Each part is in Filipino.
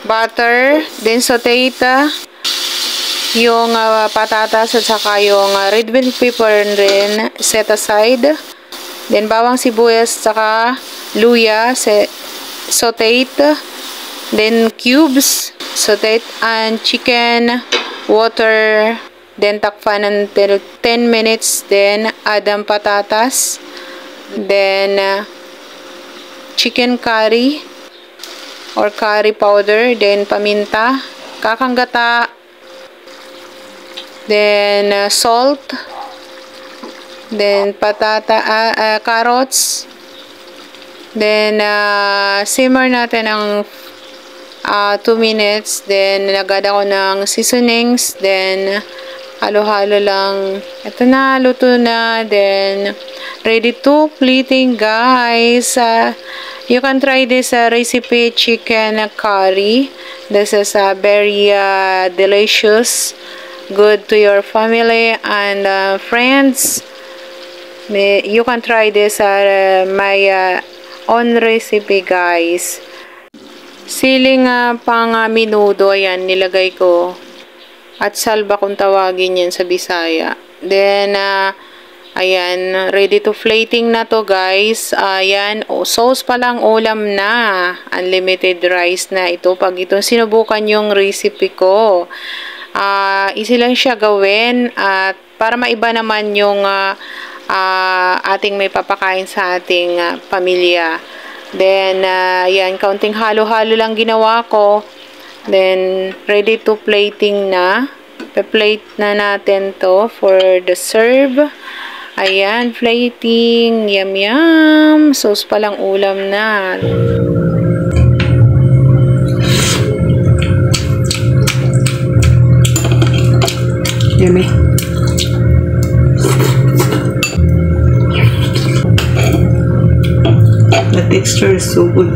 butter, then saute yung patatas at saka yung red bell pepper rin set aside. Then bawang sibuyas saka luya saute. Then cubes saute and chicken, water, then takpan until 10 minutes. Then add ang patatas. Then chicken curry or curry powder, then paminta, kakanggata, then salt, then carrots, then simmer natin ng 2 minutes, then lagad ako ng seasonings, then halo-halo lang. Ito na, luto na, then ready to plating, guys. You can try this recipe, chicken curry. This is very delicious, good to your family and friends. You can try this my own recipe, guys. Siling pang minudo, ayan, nilagay ko. At salba kung tawagin yan sa Bisaya. Then, ayan, ready to plating na to, guys. Ayan, sauce pa lang, ulam na. Unlimited rice na ito. Pag ito sinubukan yung recipe ko, easy lang siya gawin. At para maiba naman yung ating may papakain sa ating pamilya. Then, ayan, kaunting halo-halo lang ginawa ko. Then, ready to plating na. Pa-plate na natin to for the serve. Ayan, plating. Yum, yum. Sauce pa lang ulam na. Yummy. The texture is so good.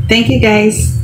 Thank you, guys.